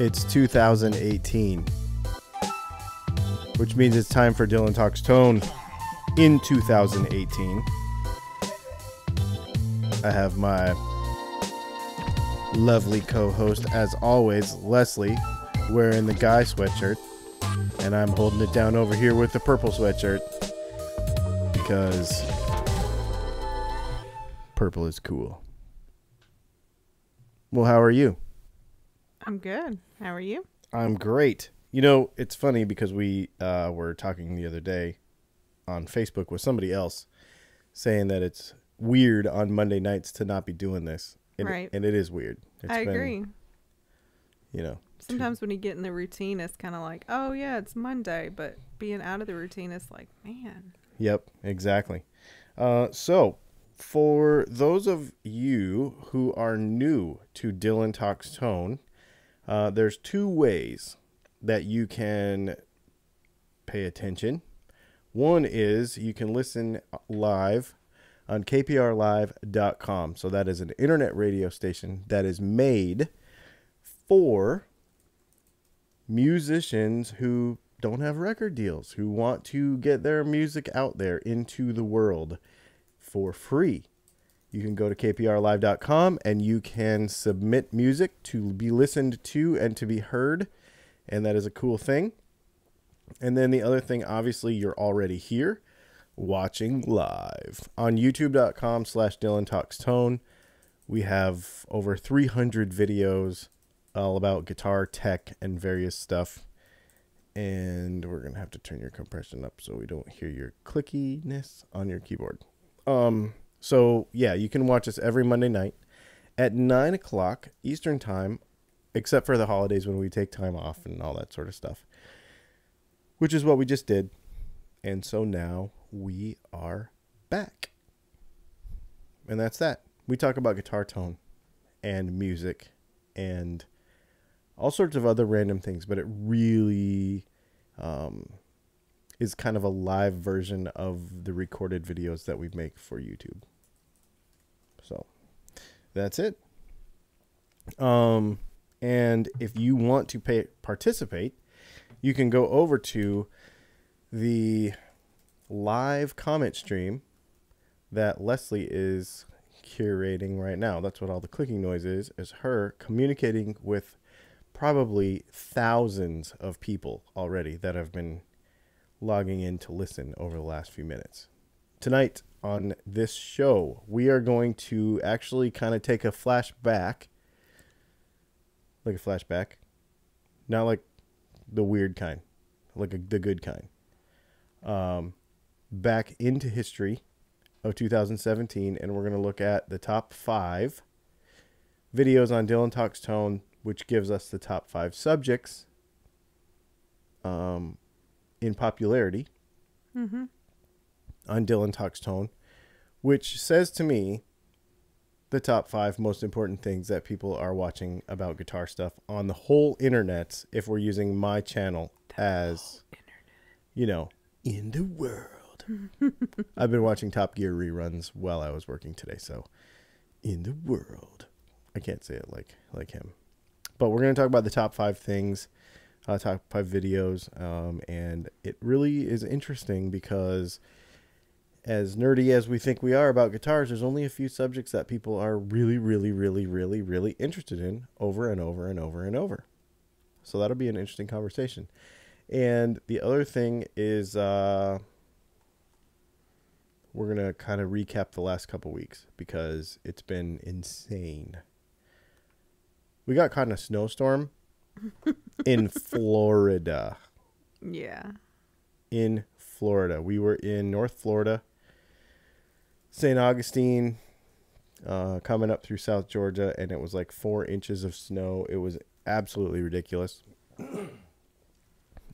It's 2018, which means it's time for Dylan Talks Tone in 2018. I have my lovely co-host, as always, Leslie, wearing the guy sweatshirt, and I'm holding it down over here with the purple sweatshirt because purple is cool. Well, how are you? I'm good. How are you? I'm great. You know, it's funny because we were talking the other day on Facebook with somebody else saying that it's weird on Monday nights to not be doing this. And, right. And it is weird. I agree. You know. Sometimes when you get in the routine, it's kind of like, oh, yeah, it's Monday. But being out of the routine, it's like, man. Yep, exactly. So, for those of you who are new to Dylan Talks Tone, there's two ways that you can pay attention. One is you can listen live on kprlive.com. So that is an internet radio station that is made for musicians who don't have record deals, who want to get their music out there into the world for free. You can go to kprlive.com and you can submit music to be listened to and to be heard. And that is a cool thing. And then the other thing, obviously, you're already here watching live on youtube.com/Dylan Talks Tone. We have over 300 videos all about guitar tech and various stuff. And we're going to have to turn your compression up so we don't hear your clickiness on your keyboard. So, yeah, you can watch us every Monday night at 9 o'clock Eastern Time, except for the holidays when we take time off and all that sort of stuff, which is what we just did. And so now we are back. And that's that. We talk about guitar tone and music and all sorts of other random things, but it really is kind of a live version of the recorded videos that we make for YouTube. So that's it. And if you want to participate, you can go over to the live comment stream that Leslie is curating right now. That's what all the clicking noise is her communicating with probably thousands of people already that have been logging in to listen over the last few minutes. Tonight on this show, we are going to actually kind of take a flashback. Like a flashback. Not like the weird kind. Like the good kind. Back into history of 2017. And we're going to look at the top 5 videos on Dylan Talks Tone, which gives us the top 5 subjects in popularity on Dylan Talks Tone, which says to me the top 5 most important things that people are watching about guitar stuff on the whole internet, if we're using my channel as, you know, in the world. I've been watching Top Gear reruns while I was working today, so in the world. I can't say it like him. But we're going to talk about the top 5 things, top 5 videos, and it really is interesting because as nerdy as we think we are about guitars, there's only a few subjects that people are really, really, really, really, really interested in over and over and over and over. So that'll be an interesting conversation. And the other thing is we're going to kind of recap the last couple weeks because it's been insane. We got caught in a snowstorm in Florida. Yeah. In Florida. We were in North Florida, St. Augustine, coming up through South Georgia, and it was like 4 inches of snow. It was absolutely ridiculous.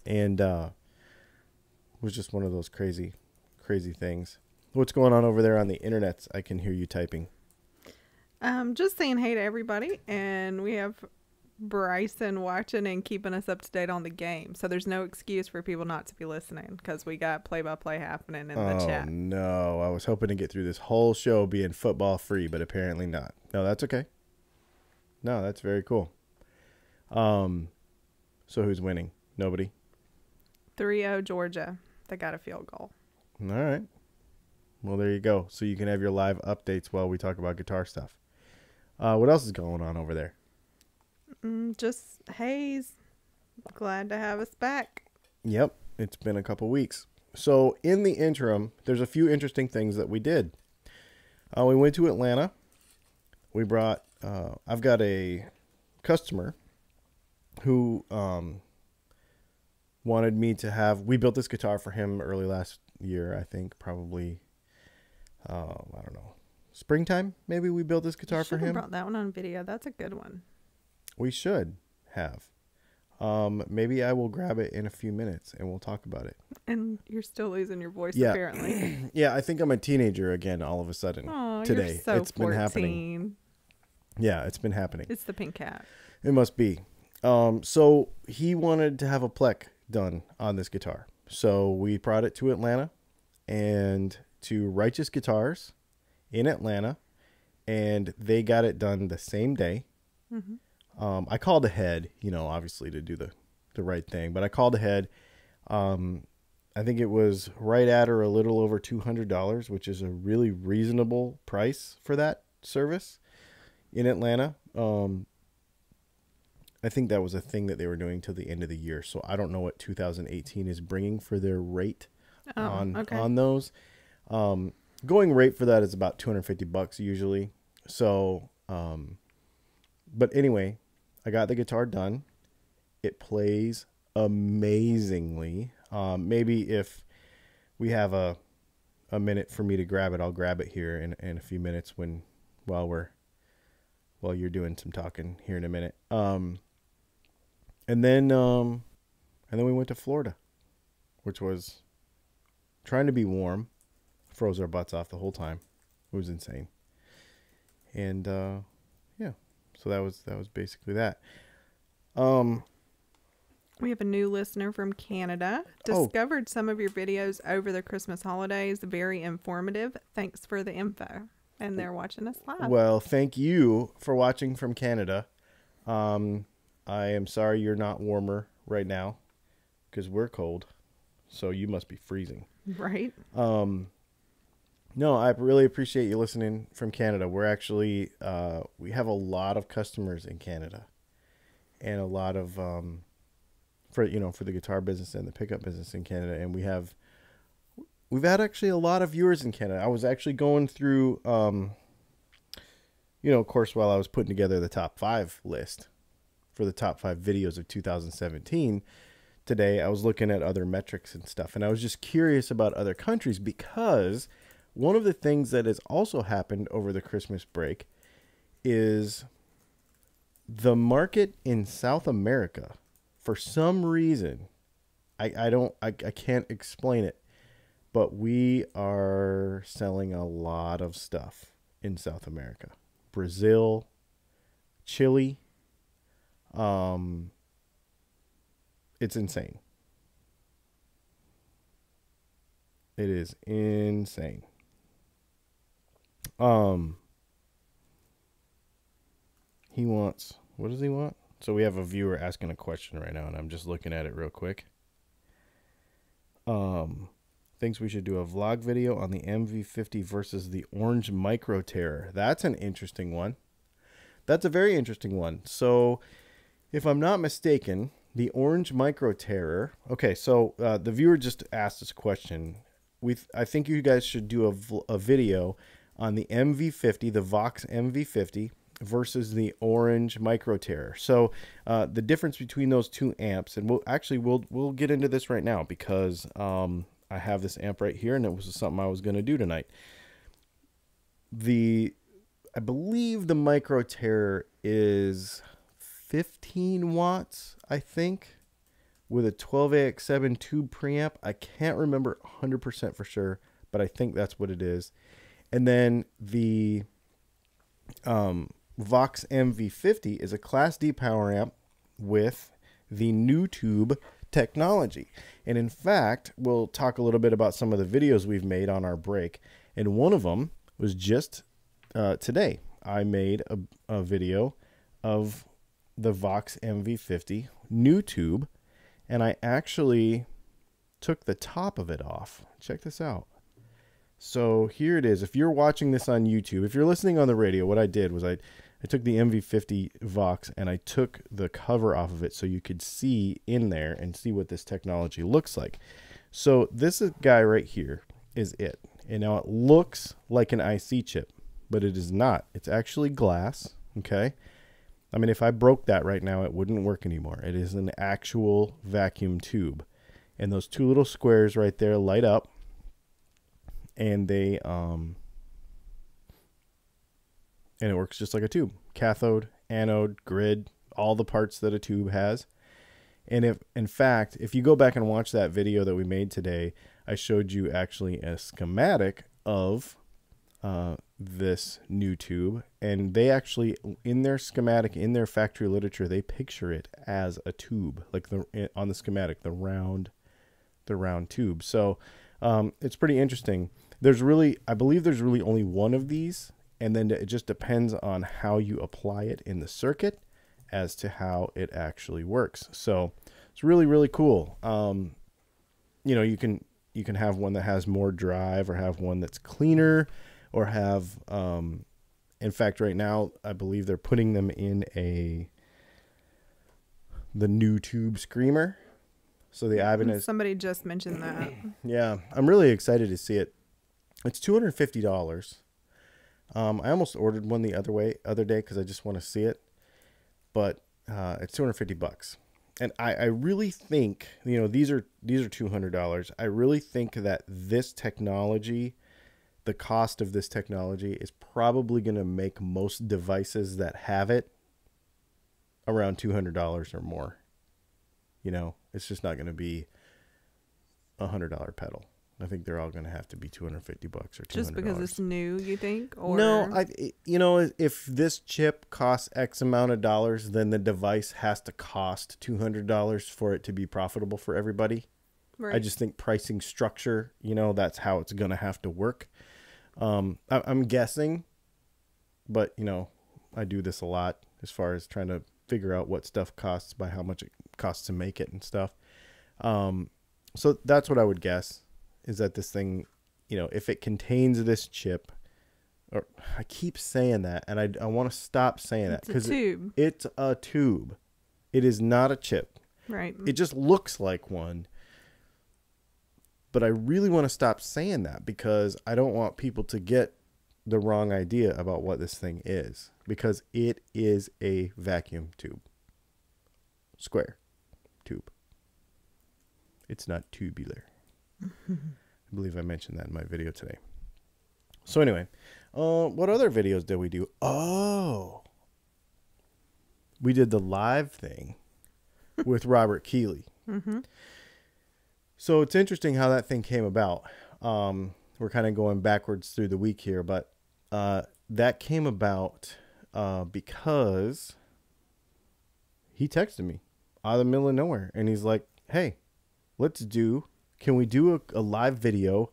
And it was just one of those crazy, crazy things. What's going on over there on the internet? I can hear you typing. Just saying hey to everybody, and we have Bryson watching and keeping us up to date on the game. So there's no excuse for people not to be listening because we got play-by-play happening in the chat. Oh, no. I was hoping to get through this whole show being football free, but apparently not. No, that's okay. No, that's very cool. So who's winning? Nobody? 3-0 Georgia. They got a field goal. All right. Well, there you go. So you can have your live updates while we talk about guitar stuff. What else is going on over there? Just Hayes. Glad to have us back. Yep. It's been a couple weeks. So in the interim, there's a few interesting things that we did. We went to Atlanta. We brought, I've got a customer who wanted me to have, we built this guitar for him early last year, I think, probably, I don't know, springtime, maybe we built this guitar for him. Brought that one on video. That's a good one. We should have. Maybe I will grab it in a few minutes and we'll talk about it. And you're still losing your voice, yeah. apparently. Yeah, I think I'm a teenager again all of a sudden. Today. You're so it's 14. been happening. Yeah, it's been happening. It's the pink cat. It must be. So he wanted to have a plec done on this guitar. So we brought it to Atlanta and to Righteous Guitars in Atlanta, and they got it done the same day. Mm-hmm. I called ahead, you know, obviously to do the right thing, but I called ahead. I think it was right at or a little over $200, which is a really reasonable price for that service in Atlanta. I think that was a thing that they were doing till the end of the year. So I don't know what 2018 is bringing for their rate on those. Going rate for that is about $250 usually. So, but anyway, I got the guitar done. It plays amazingly. Maybe if we have a minute for me to grab it, I'll grab it here in a few minutes while you're doing some talking here in a minute. And then we went to Florida, which was trying to be warm. Froze our butts off the whole time. It was insane. And yeah, so that was basically that. We have a new listener from Canada. Discovered some of your videos over the Christmas holidays. Very informative. Thanks for the info. And they're watching us live. Well, thank you for watching from Canada. I am sorry you're not warmer right now because we're cold. So you must be freezing. Right. No, I really appreciate you listening from Canada. We're actually, we have a lot of customers in Canada and a lot of, for the guitar business and the pickup business in Canada. And we've had actually a lot of viewers in Canada. I was actually going through, of course, while I was putting together the top 5 list for the top 5 videos of 2017 today, I was looking at other metrics and stuff. And I was just curious about other countries because one of the things that has also happened over the Christmas break is the market in South America, for some reason, I can't explain it, but we are selling a lot of stuff in South America. Brazil, Chile. It's insane. It is insane. He wants, what does he want? So we have a viewer asking a question right now, and I'm just looking at it real quick. Thinks we should do a vlog video on the MV50 versus the Orange Micro Terror. That's an interesting one. That's a very interesting one. So if I'm not mistaken, the Orange Micro Terror. Okay, so the viewer just asked this question. I think you guys should do a video on the MV50, the Vox MV50 versus the Orange Micro Terror. So the difference between those two amps, and we'll get into this right now because I have this amp right here, and it was something I was going to do tonight. I believe the Micro Terror is 15 watts, I think, with a 12AX7 tube preamp. I can't remember 100% for sure, but I think that's what it is. And then the Vox MV50 is a Class D power amp with the new tube technology. And in fact, we'll talk a little bit about some of the videos we've made on our break. And one of them was just today. I made a video of the Vox MV50 new tube, and I actually took the top of it off. Check this out. So here it is. If you're watching this on YouTube, if you're listening on the radio, what I did was I took the MV50 Vox and I took the cover off of it so you could see in there and see what this technology looks like. So this guy right here is it. And now it looks like an IC chip, but it is not. It's actually glass, okay? I mean, if I broke that right now, it wouldn't work anymore. It is an actual vacuum tube. And those two little squares right there light up. And they and it works just like a tube. Cathode, anode, grid, all the parts that a tube has. And if, in fact, if you go back and watch that video that we made today, I showed you actually a schematic of this new tube. And they actually, in their schematic, in their factory literature, they picture it as a tube, like on the schematic, the round tube. So it's pretty interesting. I believe there's really only one of these, and then it just depends on how you apply it in the circuit as to how it actually works. So it's really, really cool. You know, you can have one that has more drive, or have one that's cleaner, or have, in fact, right now, I believe they're putting them in the new tube screamer. So the Ibanez. Somebody just mentioned that. Yeah, I'm really excited to see it. It's $250. I almost ordered one the other day because I just want to see it, but it's $250. And I really think, you know, these are $200. I really think that this technology, the cost of this technology, is probably going to make most devices that have it around $200 or more. You know, it's just not going to be $100 pedal. I think they're all going to have to be $250 or $200. Just because it's new, you think? Or no, you know, if this chip costs X amount of dollars, then the device has to cost $200 for it to be profitable for everybody. Right. I just think pricing structure, you know, that's how it's going to have to work. I'm guessing, but, you know, I do this a lot as far as trying to figure out what stuff costs by how much it costs to make it and stuff. So that's what I would guess, is that this thing, you know, if it contains this chip, or I keep saying that, and I want to stop saying that, because it's a tube. It is not a chip. Right. It just looks like one. But I really want to stop saying that, because I don't want people to get the wrong idea about what this thing is, because it is a vacuum tube. Square tube. It's not tubular. I believe I mentioned that in my video today. So anyway, what other videos did we do? Oh, we did the live thing with Robert Keeley. Mm-hmm. So it's interesting how that thing came about. We're kind of going backwards through the week here, but that came about because he texted me out of the middle of nowhere, and he's like, hey, can we do a live video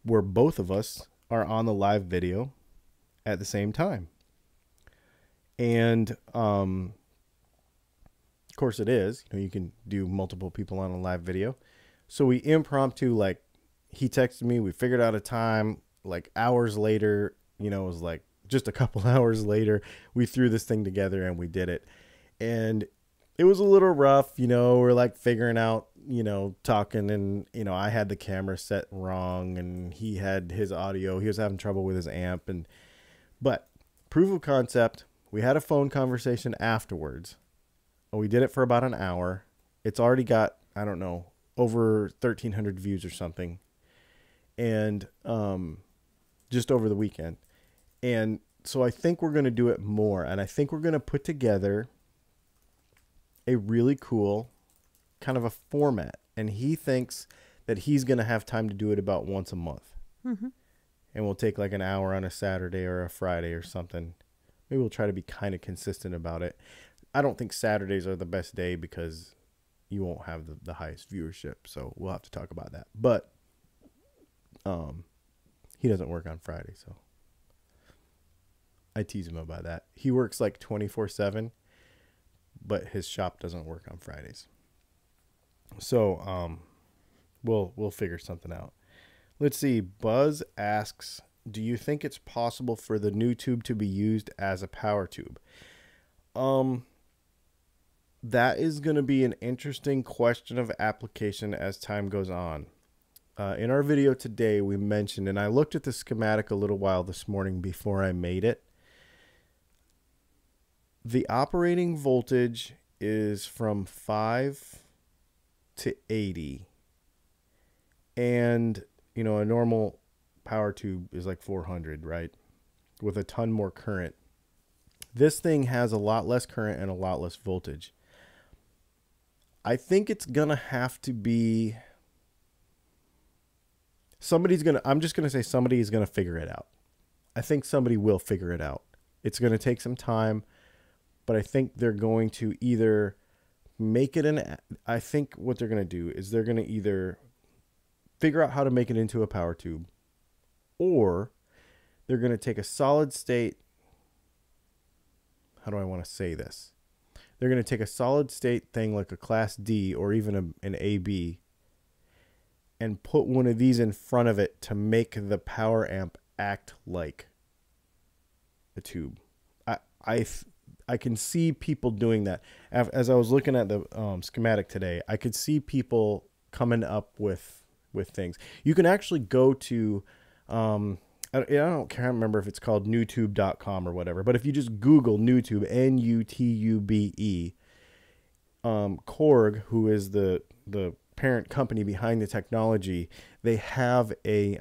where both of us are on the live video at the same time? And of course it is. You know, you can do multiple people on a live video. So we impromptu, like, he texted me, we figured out a time, like hours later, you know, it was like just a couple hours later, we threw this thing together and we did it. And it was a little rough, you know, we're like figuring out, you know, talking, and, you know, I had the camera set wrong and he had his audio. He was having trouble with his amp, but proof of concept, we had a phone conversation afterwards. We did it for about an hour. It's already got, I don't know, over 1,300 views or something. And just over the weekend. And so I think we're going to do it more. And I think we're going to put together a really cool kind of a format. And he thinks that he's going to have time to do it about once a month. Mm-hmm. And we'll take like an hour on a Saturday or a Friday or something. Maybe we'll try to be kind of consistent about it. I don't think Saturdays are the best day because you won't have the highest viewership. So we'll have to talk about that. But he doesn't work on Friday, so I tease him about that. He works like 24/7. but his shop doesn't work on Fridays. So we'll figure something out. Let's see. Buzz asks, do you think it's possible for the new tube to be used as a power tube? That is going to be an interesting question of application as time goes on. In our video today, we mentioned, and I looked at the schematic a little while this morning before I made it. The operating voltage is from 5 to 80. And, you know, a normal power tube is like 400, right? With a ton more current. This thing has a lot less current and a lot less voltage. I think it's going to have to be... I'm just going to say somebody is going to figure it out. I think somebody will figure it out. It's going to take some time, but I think they're going to either make it I think what they're going to do is they're going to either figure out how to make it into a power tube, or they're going to take a solid state. How do I want to say this? They're going to take a solid state thing like a Class D or even an AB and put one of these in front of it to make the power amp act like a tube. I can see people doing that. As I was looking at the schematic today, I could see people coming up with things. You can actually go to, I can't remember if it's called newtube.com or whatever, but if you just Google Newtube, N-U-T-U-B-E, Korg, who is the parent company behind the technology, they have a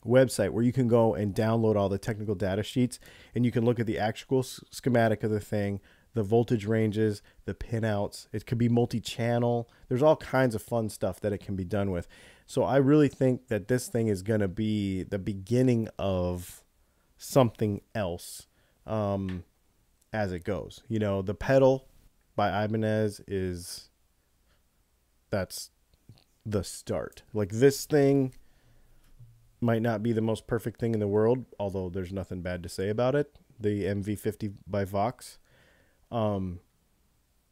website where you can go and download all the technical data sheets, and you can look at the actual schematic of the thing, the voltage ranges, the pinouts. It could be multi-channel. There's all kinds of fun stuff that it can be done with. So I really think that this thing is going to be the beginning of something else as it goes. You know, the pedal by Ibanez that's the start. Like, this thing might not be the most perfect thing in the world, although there's nothing bad to say about it. The MV50 by Vox. And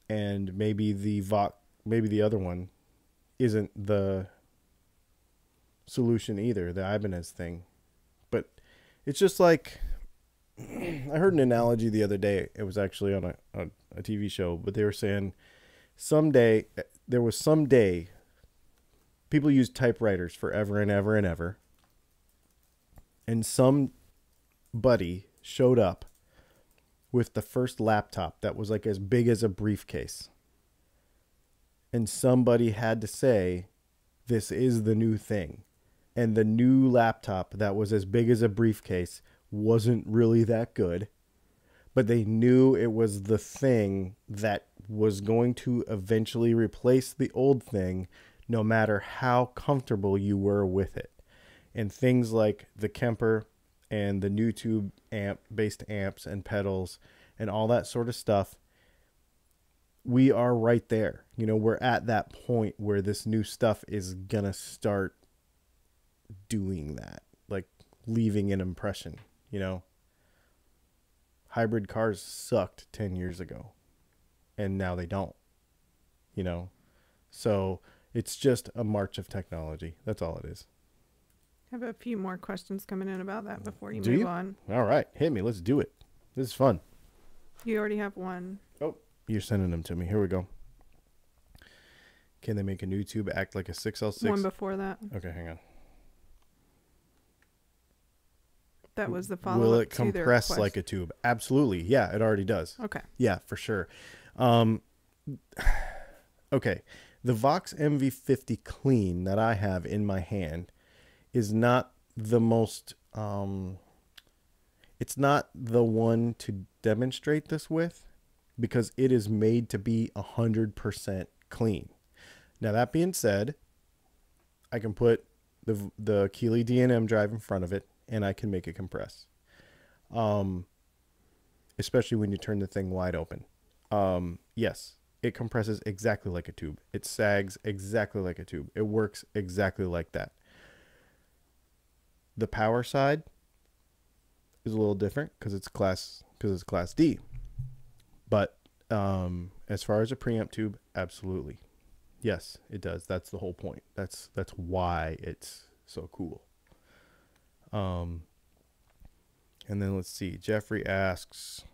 maybe the other one isn't the solution either, the Ibanez thing. But it's just like, I heard an analogy the other day. It was actually on a TV show, but they were saying there was some day people used typewriters forever and ever and ever, and somebody showed up with the first laptop that was like as big as a briefcase, and somebody had to say, this is the new thing. And the new laptop that was as big as a briefcase wasn't really that good, but they knew it was the thing that was going to eventually replace the old thing, no matter how comfortable you were with it. And things like the Kemper and the new tube based amps and pedals and all that sort of stuff, we are right there. You know, we're at that point where this new stuff is gonna start doing that, like leaving an impression. You know, hybrid cars sucked 10 years ago, and now they don't. You know, so it's just a march of technology. That's all it is. I have a few more questions coming in about that before you Do move you? on. All right, hit me. Let's do it. This is fun. You already have one. Oh, you're sending them to me. Here we go. Can they make a new tube act like a 6L6? One before that. Okay, hang on. That was the follow-up. Will it to their compress quest. like a tube? Absolutely. Yeah, it already does. Okay. Yeah, for sure. Okay. The Vox MV50 Clean that I have in my hand is not the most... it's not the one to demonstrate this with, because it is made to be 100% clean. Now, that being said, I can put the Keeley D&M drive in front of it, and I can make it compress. Especially when you turn the thing wide open. Yes, it compresses exactly like a tube. It sags exactly like a tube. It works exactly like that. The power side is a little different because it's class D. But As far as a preamp tube, absolutely. Yes, it does. That's the whole point. That's why it's so cool. And then let's see. Jeffrey asks,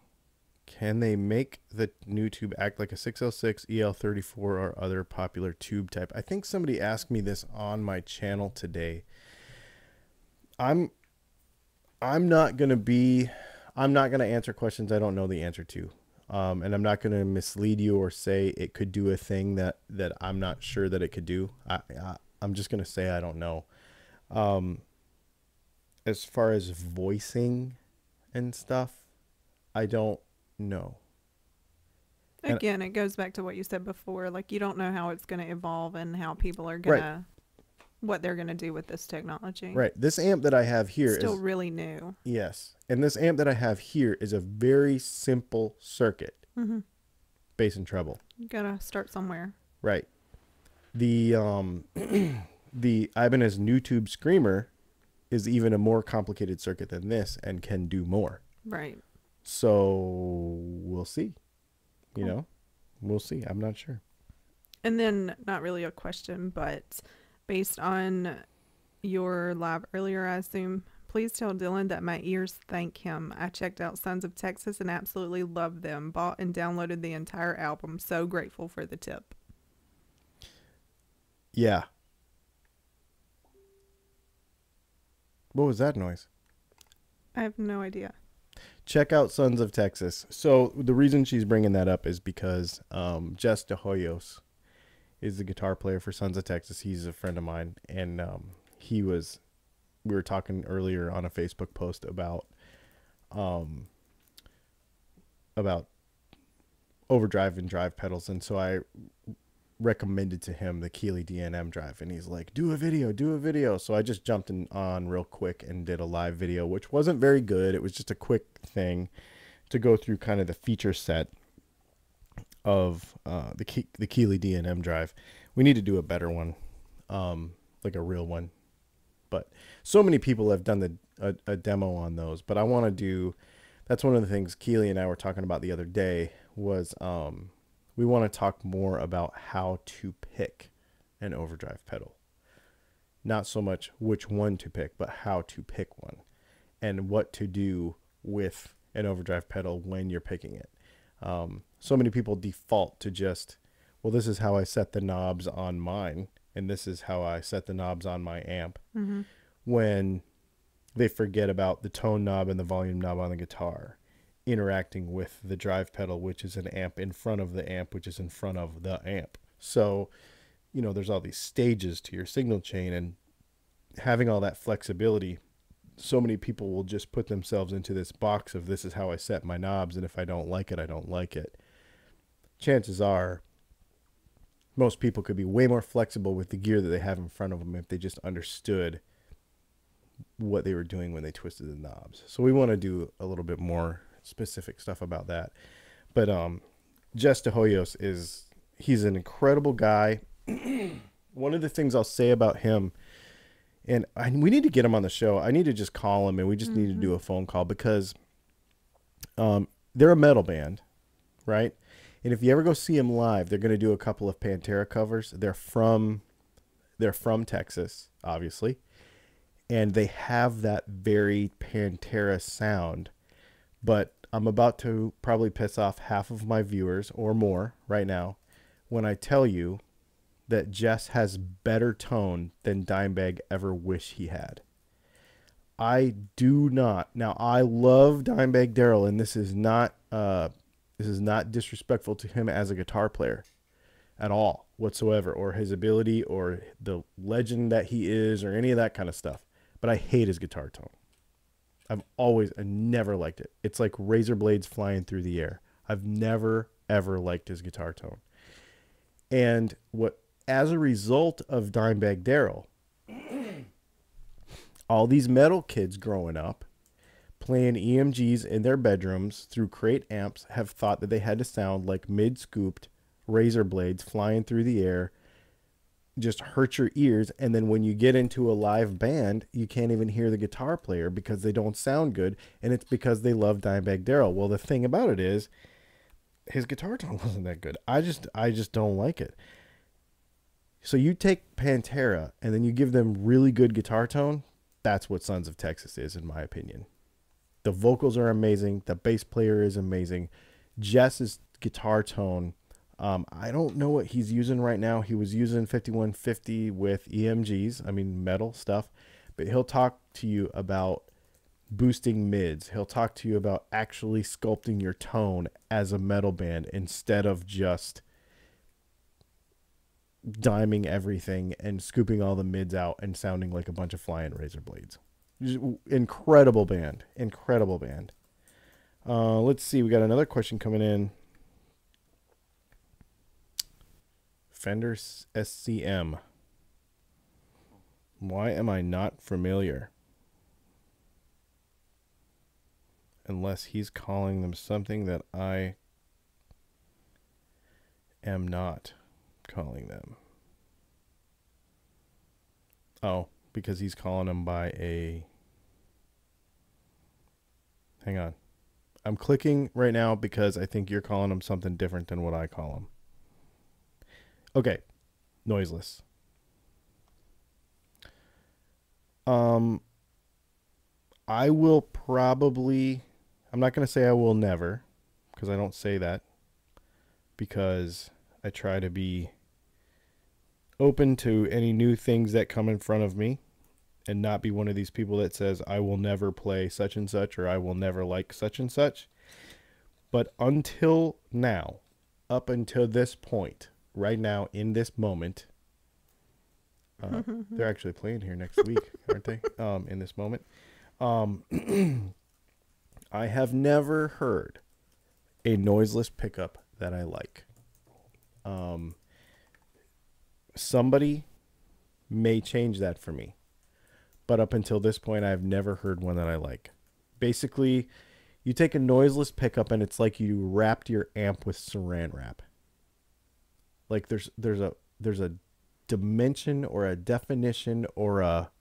can they make the new tube act like a 606, EL34, or other popular tube type? I think somebody asked me this on my channel today. I'm not going to answer questions I don't know the answer to. And I'm not going to mislead you or say it could do a thing that I'm not sure that it could do. I'm just going to say I don't know. As far as voicing and stuff, I don't know. Again, it goes back to what you said before. Like, you don't know how it's going to evolve and how people are going to, what they're going to do with this technology. Right. This amp that I have here is still really new. Yes. And this amp that I have here is a very simple circuit. Mm-hmm. Bass and treble. You got to start somewhere. Right. The the Ibanez new tube screamer is even a more complicated circuit than this and can do more. Right. So we'll see. You know, we'll see. I'm not sure. And then, not really a question, but based on your live earlier, I assume, please tell Dylan that my ears thank him. I checked out Sons of Texas and absolutely loved them. Bought and downloaded the entire album. So grateful for the tip. Yeah. What was that noise? I have no idea. Check out Sons of Texas. So the reason she's bringing that up is because Jess De Hoyos is the guitar player for Sons of Texas. He's a friend of mine, and we were talking earlier on a Facebook post about overdrive and drive pedals, and so I recommended to him the Keeley DNM drive, and he's like, do a video. So I just jumped on real quick and did a live video, which wasn't very good. It was just a quick thing to go through kind of the feature set of the Keeley DNM drive. We need to do a better one, like a real one, but so many people have done a demo on those. But I want to do, that's one of the things Keeley and I were talking about the other day was we want to talk more about how to pick an overdrive pedal. Not so much which one to pick, but how to pick one and what to do with an overdrive pedal when you're picking it. So many people default to just, well, this is how I set the knobs on mine, and this is how I set the knobs on my amp, when they forget about the tone knob and the volume knob on the guitar interacting with the drive pedal, which is an amp in front of the amp, which is in front of the amp. So, you know, there's all these stages to your signal chain, and having all that flexibility, so many people will just put themselves into this box of this is how I set my knobs, and if I don't like it, I don't like it. Chances are most people could be way more flexible with the gear that they have in front of them if they just understood what they were doing when they twisted the knobs. So we want to do a little bit more specific stuff about that. But Jess De Hoyos he's an incredible guy. One of the things I'll say about him, and we need to get him on the show. I need to just call him, and we just need to do a phone call, because they're a metal band, right? And if you ever go see them live, they're going to do a couple of Pantera covers. They're from Texas, obviously, and they have that very Pantera sound. But I'm about to probably piss off half of my viewers or more right now when I tell you that Jess has better tone than Dimebag ever wished he had. I do not. Now, I love Dimebag Darrell, and this is not disrespectful to him as a guitar player at all whatsoever, or his ability, or the legend that he is, or any of that kind of stuff. But I hate his guitar tone. I never liked it. It's like razor blades flying through the air. I've never, ever liked his guitar tone. And as a result of Dimebag Darrell, all these metal kids growing up playing EMGs in their bedrooms through crate amps have thought that they had to sound like mid-scooped razor blades flying through the air, just hurt your ears. And then when you get into a live band, you can't even hear the guitar player because they don't sound good, and it's because they love Dimebag Darrell. Well, the thing about it is, his guitar tone wasn't that good. I just don't like it. So you take Pantera and then you give them really good guitar tone. That's what Sons of Texas is, in my opinion. The vocals are amazing. The bass player is amazing. Jess's guitar tone, I don't know what he's using right now. He was using 5150 with EMGs, I mean metal stuff, but he'll talk to you about boosting mids. He'll talk to you about actually sculpting your tone as a metal band instead of just diming everything and scooping all the mids out and sounding like a bunch of flying razor blades. Incredible band. Incredible band. Let's see. We got another question coming in. Fender SCM. Why am I not familiar? Unless he's calling them something that I am not calling them. Oh, because he's calling them by a... Hang on. I'm clicking right now because I think you're calling them something different than what I call them. Okay. Noiseless. I will probably... I'm not going to say I will never, because I don't say that, because I try to be open to any new things that come in front of me and not be one of these people that says I will never play such and such or I will never like such and such. But until now, up until this point, right now in this moment, they're actually playing here next week, aren't they? In this moment. I have never heard a noiseless pickup that I like. Somebody may change that for me. But up until this point, I've never heard one that I like. Basically, you take a noiseless pickup and it's like you wrapped your amp with saran wrap. Like there's a dimension or a definition or a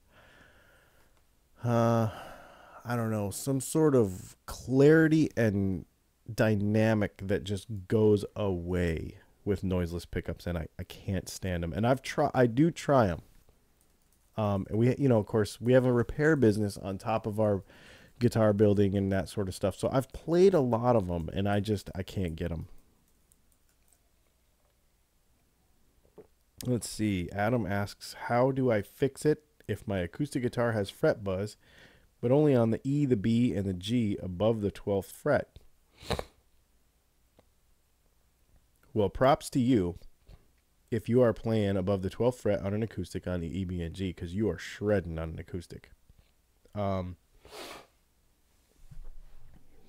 I don't know, some sort of clarity and dynamic that just goes away with noiseless pickups, and I can't stand them. And I do try them. And we, of course, we have a repair business on top of our guitar building and that sort of stuff. So I've played a lot of them, and I can't get them. Let's see. Adam asks, how do I fix it if my acoustic guitar has fret buzz, but only on the E, the B, and the G above the 12th fret? Well, props to you if you are playing above the 12th fret on an acoustic on the E, B, and G, because you are shredding on an acoustic.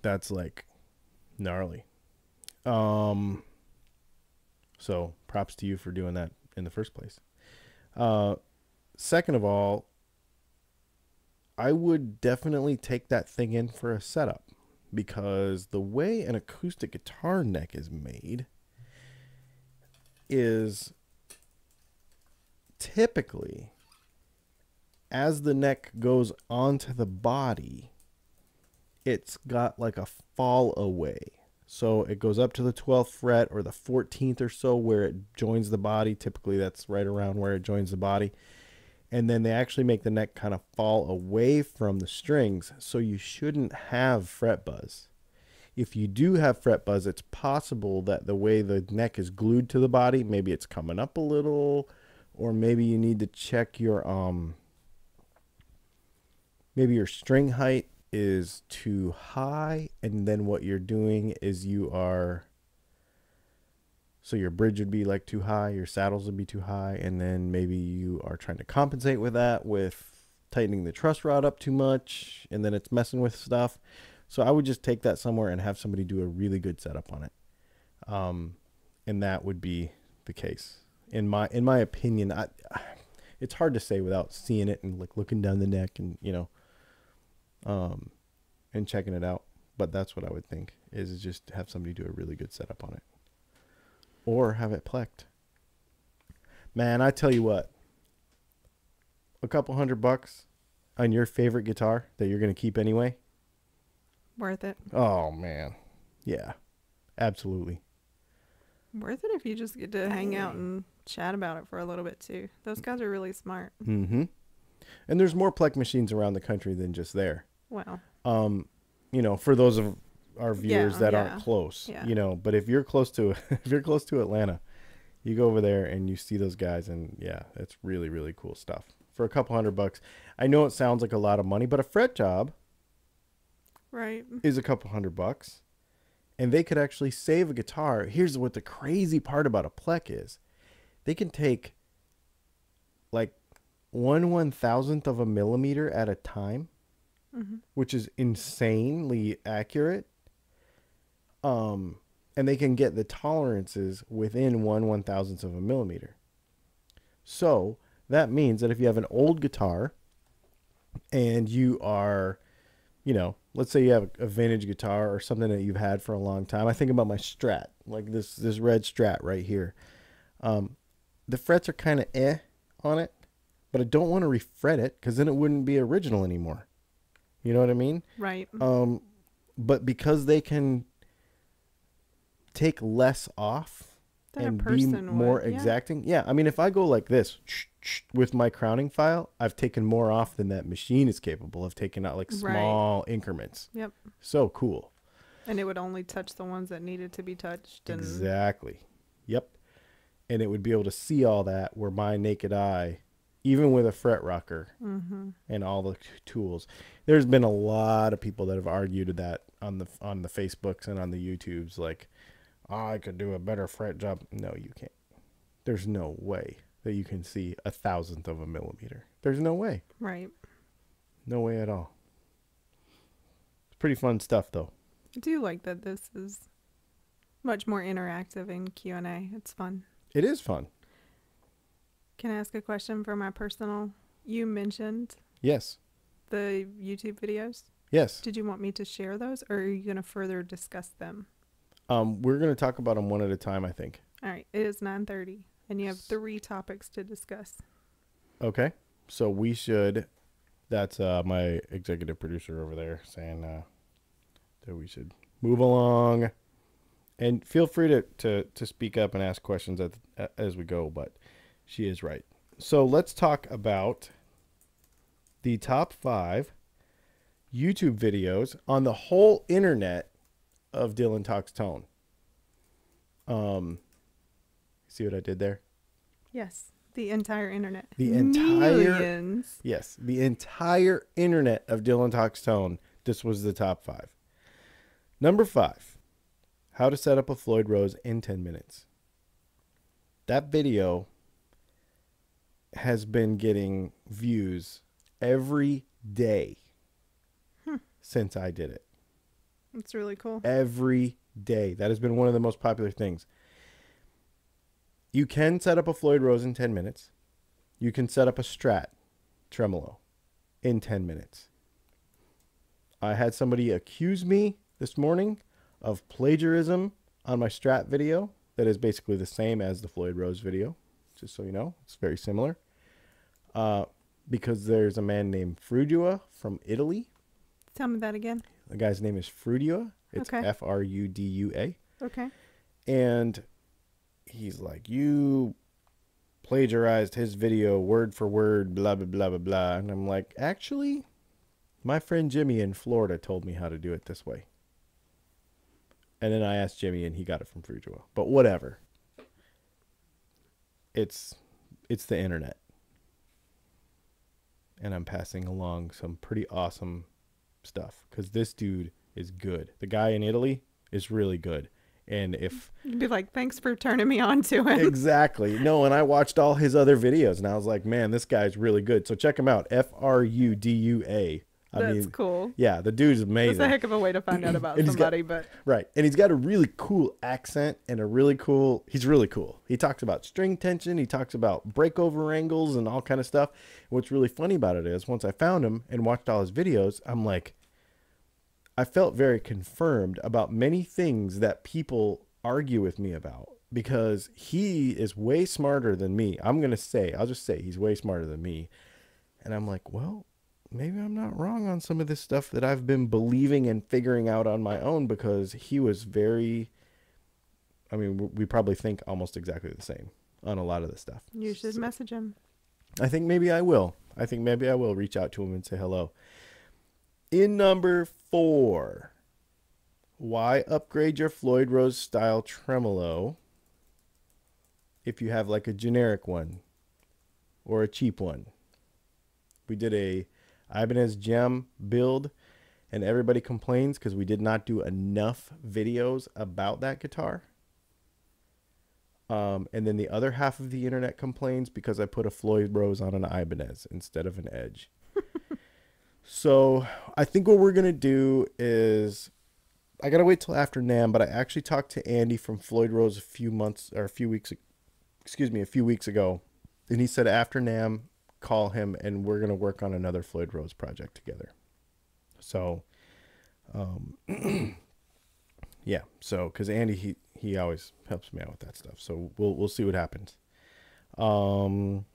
That's like gnarly. So props to you for doing that in the first place. Second of all, I would definitely take that thing in for a setup, because the way an acoustic guitar neck is made is typically, as the neck goes onto the body, it's got like a fall away. So it goes up to the 12th fret or the 14th or so where it joins the body. Typically that's right around where it joins the body. And then they actually make the neck kind of fall away from the strings. So you shouldn't have fret buzz. If you do have fret buzz, it's possible that the way the neck is glued to the body, maybe it's coming up a little, or maybe you need to check your, maybe your string height is too high, and then what you're doing is so your bridge would be like too high, your saddles would be too high, and then maybe you are trying to compensate with that with tightening the truss rod up too much, and then it's messing with stuff. So I would just take that somewhere and have somebody do a really good setup on it. And that would be the case. In my opinion, it's hard to say without seeing it and like looking down the neck and, and checking it out. But that's what I would think, is just have somebody do a really good setup on it. Or have it plecked. Man, I tell you what, a couple $100 on your favorite guitar that you're going to keep anyway. Worth it. Oh, man. Yeah, absolutely. Worth it if you just get to hang out and chat about it for a little bit too. Those guys are really smart. Mm-hmm. And there's more Plek machines around the country than just there. Wow. You know, for those of our viewers that yeah. aren't close, Yeah. you know, but if you're close to Atlanta, you go over there and you see those guys, and yeah, it's really, really cool stuff. For a couple $100. I know it sounds like a lot of money, but a fret job Right. is a couple $100. And they could actually save a guitar. Here's what the crazy part about a Plek is. They can take like 1/1000th of a millimeter at a time, which is insanely accurate. And they can get the tolerances within 1/1000th of a millimeter. So that means that if you have an old guitar and you are, you know, let's say you have a vintage guitar or something that you've had for a long time. I think about my Strat, like this red Strat right here. The frets are kind of on it, but I don't want to refret it because then it wouldn't be original anymore. You know what I mean? Right. But because they can take less off Than a and be person more would, yeah. exacting. Yeah, I mean, if I go like this with my crowning file, I've taken more off than that machine is capable of taking out, like small increments. Yep. So cool. And it would only touch the ones that needed to be touched. And Exactly. Yep. And it would be able to see all that where my naked eye, even with a fret rocker and all the tools, there's been a lot of people that have argued that on the Facebooks and on the YouTubes, like, oh, I could do a better fret job. No, you can't. There's no way that you can see 1/1000th of a millimeter. There's no way. Right. No way at all. It's pretty fun stuff, though. I do like that this is much more interactive in Q&A. It's fun. It is fun. Can I ask a question for my personal? You mentioned Yes. the YouTube videos. Yes. Did you want me to share those, or are you going to further discuss them? We're going to talk about them one at a time, I think. All right. It is 9:30, and you have 3 topics to discuss. Okay. So we should, that's my executive producer over there saying that we should move along. And feel free to speak up and ask questions as we go, but she is right. So let's talk about the top 5 YouTube videos on the whole internet of Dylan Talks Tone. See what I did there? Yes. The entire internet. The entire Millions. Yes, the entire internet of Dylan Talks Tone. This was the top 5. Number 5, how to set up a Floyd Rose in 10 minutes. That video has been getting views every day since I did it. That's really cool. Every day. That has been one of the most popular things. You can set up a Floyd Rose in 10 minutes. You can set up a Strat tremolo in 10 minutes. I had somebody accuse me this morning of plagiarism on my Strat video that is basically the same as the Floyd Rose video, just so you know. It's very similar. Because there's a man named Frudua from Italy. Tell me that again. The guy's name is Frudua. It's Okay. Frudua. Okay. And he's like, you plagiarized his video word for word, blah, blah, blah, blah, blah. And I'm like, actually, my friend Jimmy in Florida told me how to do it this way. And then I asked Jimmy, and he got it from Frudua. But whatever. It's the internet. And I'm passing along some pretty awesome stuff because this dude is good. The guy in Italy is really good. And if You'd be like, thanks for turning me on to him. exactly. No, and I watched all his other videos and I was like, man, this guy's really good. So check him out. Frudua. That's cool. Yeah, the dude's amazing. That's a heck of a way to find out about And he's somebody, but Right. And he's got a really cool accent and he's really cool. He talks about string tension. He talks about breakover angles and all kind of stuff. What's really funny about it is once I found him and watched all his videos, I'm like, I felt very confirmed about many things that people argue with me about because he is way smarter than me. I'll just say he's way smarter than me. And I'm like, well, maybe I'm not wrong on some of this stuff that I've been believing and figuring out on my own because he was very I mean, we probably think almost exactly the same on a lot of this stuff. You should message him. I think maybe I will. Reach out to him and say hello. In number 4, why upgrade your Floyd Rose style tremolo if you have like a generic one or a cheap one? We did a Ibanez Gem build, and everybody complains because we did not do enough videos about that guitar. And then the other half of the internet complains because I put a Floyd Rose on an Ibanez instead of an Edge. So I think what we're going to do is, I got to wait till after NAMM, but I actually talked to Andy from Floyd Rose a few weeks ago. And he said after NAMM, call him and we're going to work on another Floyd Rose project together. So, yeah. So, cause Andy, he always helps me out with that stuff. So we'll see what happens. Hang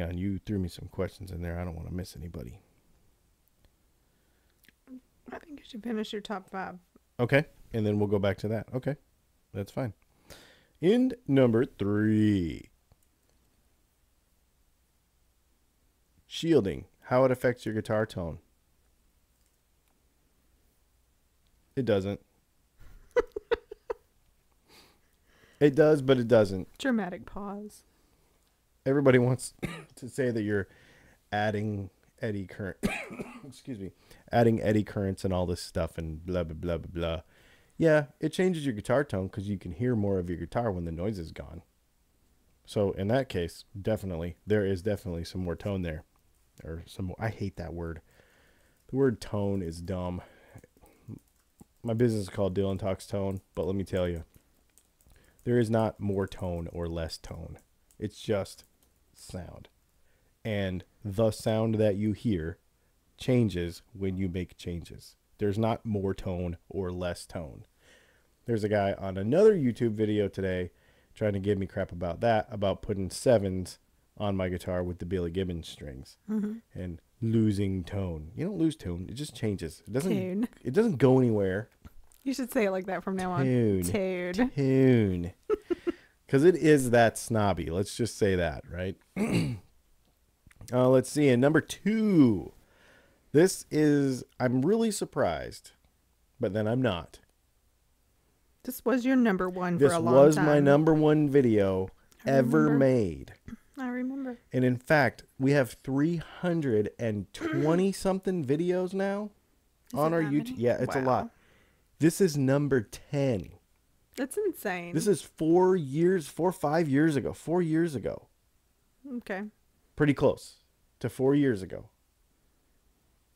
on. You threw me some questions in there. I don't want to miss anybody. I think you should finish your top 5. Okay. And then we'll go back to that. Okay. That's fine. In number 3, shielding, how it affects your guitar tone. It doesn't. It does, but it doesn't. Dramatic pause. Everybody wants to say that you're adding eddy current. Excuse me. Adding eddy currents and all this stuff and blah, blah, blah, blah, blah. Yeah, it changes your guitar tone because you can hear more of your guitar when the noise is gone. So in that case, definitely, there is definitely some more tone there. Or some more. I hate that word. The word tone is dumb. My business is called Dylan Talks Tone, but let me tell you, there is not more tone or less tone. It's just sound. And the sound that you hear changes when you make changes. There's not more tone or less tone. There's a guy on another YouTube video today trying to give me crap about that, about putting 7s on my guitar with the Billy Gibbons strings and losing tone. You don't lose tone. It just changes. It doesn't go anywhere. You should say it like that from now on. Tune. Because it is that snobby. Let's just say that, right? Let's see. In number 2, this is, I'm really surprised, but then I'm not. This was your number 1 for a long time. This was my number 1 video ever made. I remember. And in fact, we have 320 something videos now on our YouTube. Yeah, it's a lot. This is number 10. That's insane. This is 4 or 5 years ago. 4 years ago. Okay. Pretty close to 4 years ago.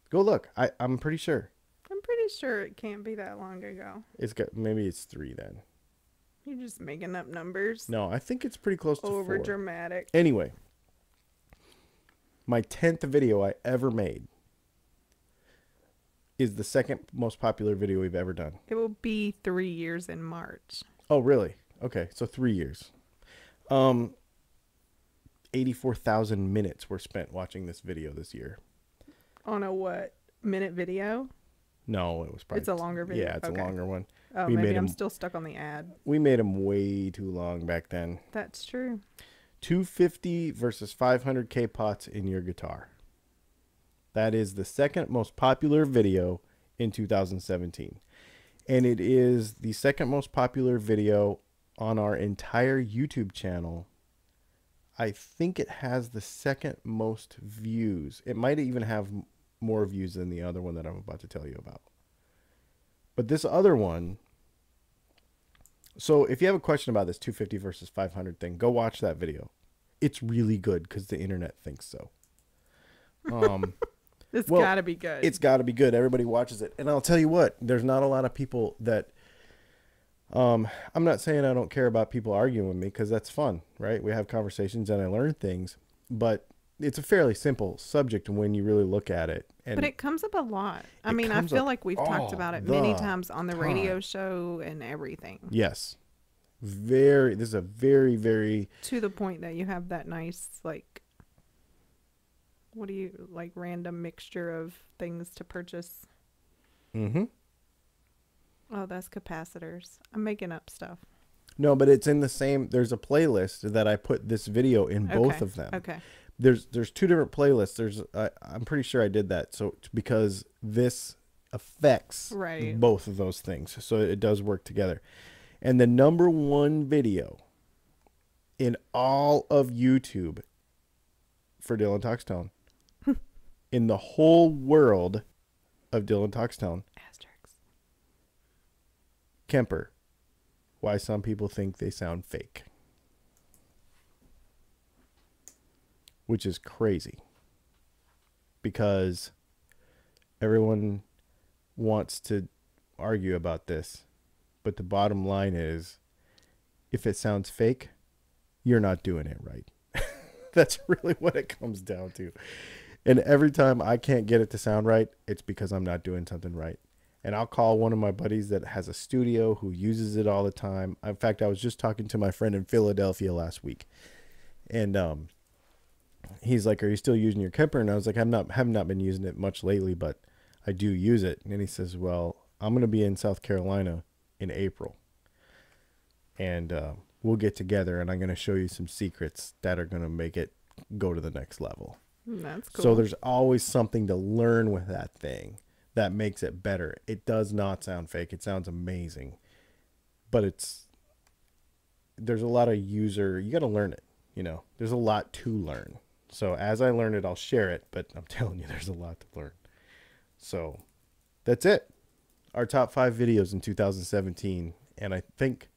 Go look. I'm pretty sure. I'm pretty sure it can't be that long ago. Maybe it's 3 then. You're just making up numbers. No, I think it's pretty close to 4. Over dramatic. Anyway, my 10th video I ever made is the second most popular video we've ever done. It will be 3 years in March. Oh, really? Okay, so 3 years. 84,000 minutes were spent watching this video this year. On a what? Minute video? No, it was probably... It's a longer video? Yeah, it's a longer one. Oh, maybe I'm still stuck on the ad. We made them way too long back then. That's true. 250 versus 500K pots in your guitar. That is the second most popular video in 2017. And it is the second most popular video on our entire YouTube channel. I think it has the second most views. It might even have more views than the other one that I'm about to tell you about. But this other one, so if you have a question about this 250 versus 500 thing, go watch that video. It's really good because the internet thinks so. It's got to be good. It's got to be good. Everybody watches it. And I'll tell you what, there's not a lot of people that, I'm not saying I don't care about people arguing with me because that's fun, right? We have conversations and I learn things, but it's a fairly simple subject when you really look at it. But it comes up a lot. I mean, I feel like we've talked about it many times on the radio show and everything. Yes. This is a very, very... To the point that you have that nice, like, what do you, like, random mixture of things to purchase. Mm-hmm. Oh, that's capacitors. I'm making up stuff. No, but it's in the same. There's a playlist that I put this video in both Okay. of them. Okay. There's two different playlists. I'm pretty sure I did that. So because this affects Right. both of those things, so it does work together. And the number one video in all of YouTube for Dylan Talks Tone, in the whole world of Dylan Talks Tone, Asterix. Kemper, why some people think they sound fake. Which is crazy. Because everyone wants to argue about this. But the bottom line is, if it sounds fake, you're not doing it right. That's really what it comes down to. And every time I can't get it to sound right, it's because I'm not doing something right. And I'll call one of my buddies that has a studio who uses it all the time. In fact, I was just talking to my friend in Philadelphia last week. And he's like, "Are you still using your Kemper?" And I was like, have not been using it much lately, but I do use it. And he says, "Well, I'm going to be in South Carolina in April. And we'll get together and I'm going to show you some secrets that are going to make it go to the next level." That's cool. So there's always something to learn with that thing that makes it better. It does not sound fake. It sounds amazing. But there's a lot of you got to learn it, you know. There's a lot to learn. So as I learn it, I'll share it, but I'm telling you, there's a lot to learn. So that's it. Our top 5 videos in 2017. And I think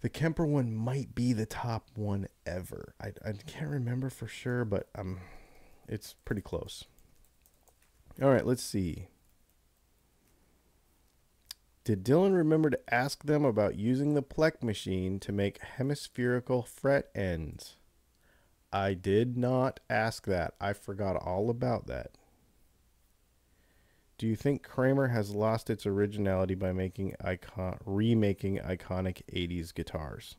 the Kemper one might be the top one ever. I can't remember for sure, but it's pretty close. All right, let's see. Did Dylan remember to ask them about using the Plek machine to make hemispherical fret ends? I did not ask that. I forgot all about that. Do you think Kramer has lost its originality by remaking iconic 80s guitars?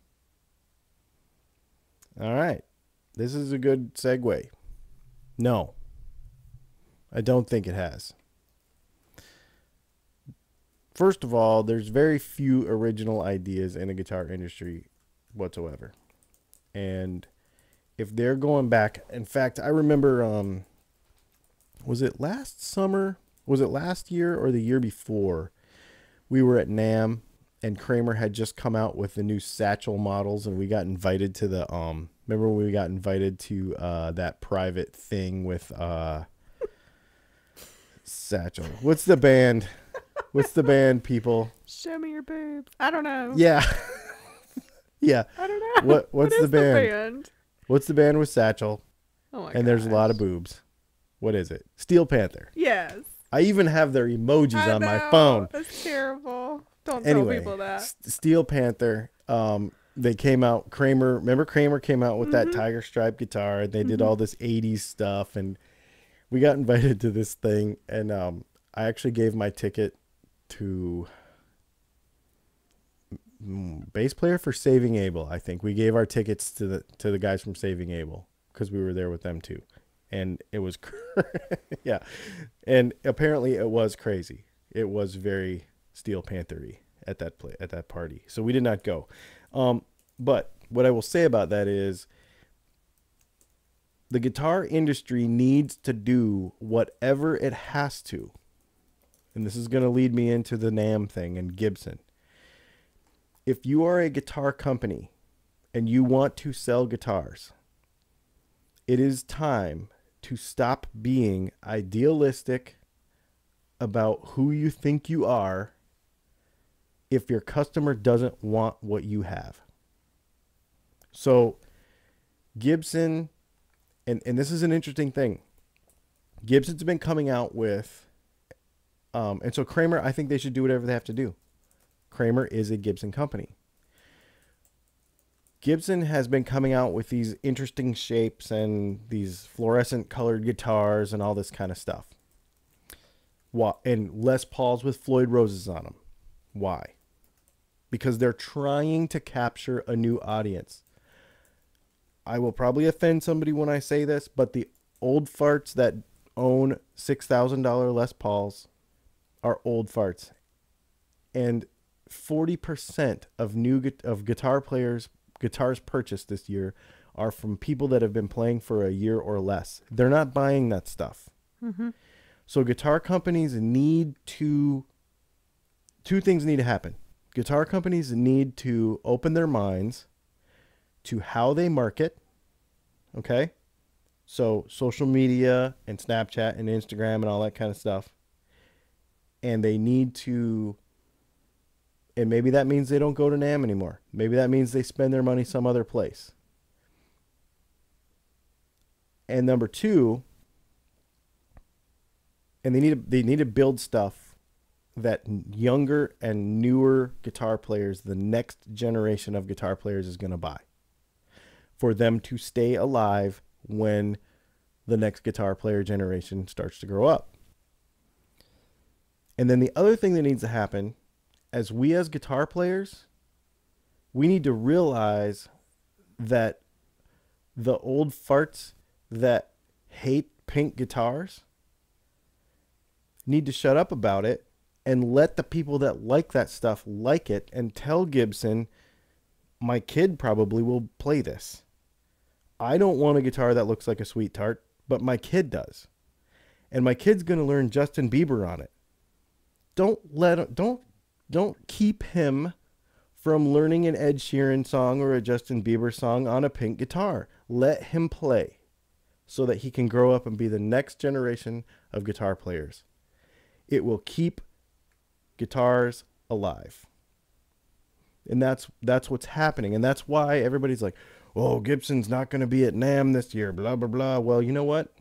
All right. This is a good segue. No. I don't think it has. First of all, there's very few original ideas in the guitar industry whatsoever. And if they're going back, in fact, I remember, was it last summer? Was it last year or the year before? We were at NAMM and Kramer had just come out with the new satchel models, and we got invited to the remember when we got invited to that private thing with Satchel. What's the band? What's the band, people? Show me your boobs. I don't know. Yeah. Yeah. I don't know. What's What the is band? What's the band with Satchel? Oh my And there's a lot of boobs. What is it? Steel Panther. Yes. I even have their emojis I on know. my phone. That's terrible. Don't Anyway, tell people that. Steel Panther. They came out. Remember Kramer came out with that tiger stripe guitar. They did all this 80s stuff, and we got invited to this thing. And I actually gave my ticket to bass player for Saving Abel. I think we gave our tickets to the guys from Saving Abel because we were there with them too. And it was, yeah. And apparently it was crazy. It was very Steel Panther-y at that party. So we did not go. But what I will say about that is the guitar industry needs to do whatever it has to. And this is going to lead me into the NAMM thing and Gibson. If you are a guitar company and you want to sell guitars, it is time to stop being idealistic about who you think you are if your customer doesn't want what you have. So Gibson, and this is an interesting thing. Gibson's been coming out with, and so Kramer, I think they should do whatever they have to do. Kramer is a Gibson company. Gibson has been coming out with these interesting shapes and these fluorescent colored guitars and all this kind of stuff. And Les Pauls with Floyd Roses on them. Why? Because they're trying to capture a new audience. I will probably offend somebody when I say this, but the old farts that own $6,000 Les Pauls are old farts. And 40% of guitars purchased this year are from people that have been playing for a year or less. They're not buying that stuff. Mm-hmm. So guitar companies two things need to happen. Guitar companies need to open their minds to how they market. Okay? So social media and Snapchat and Instagram and all that kind of stuff. And they need to, and maybe that means they don't go to NAMM anymore. Maybe that means they spend their money some other place. And number two, and they need to build stuff that younger and newer guitar players, the next generation of guitar players, is going to buy, for them to stay alive when the next guitar player generation starts to grow up. And then the other thing that needs to happen, as guitar players, we need to realize that the old farts that hate pink guitars need to shut up about it and let the people that like that stuff like it, and tell Gibson, my kid probably will play this. I don't want a guitar that looks like a sweet tart, but my kid does. And my kid's going to learn Justin Bieber on it. Don't keep him from learning an Ed Sheeran song or a Justin Bieber song on a pink guitar. Let him play so that he can grow up and be the next generation of guitar players. It will keep guitars alive. And that's what's happening. And that's why everybody's like, oh, Gibson's not going to be at NAMM this year, blah, blah, blah. Well, you know what?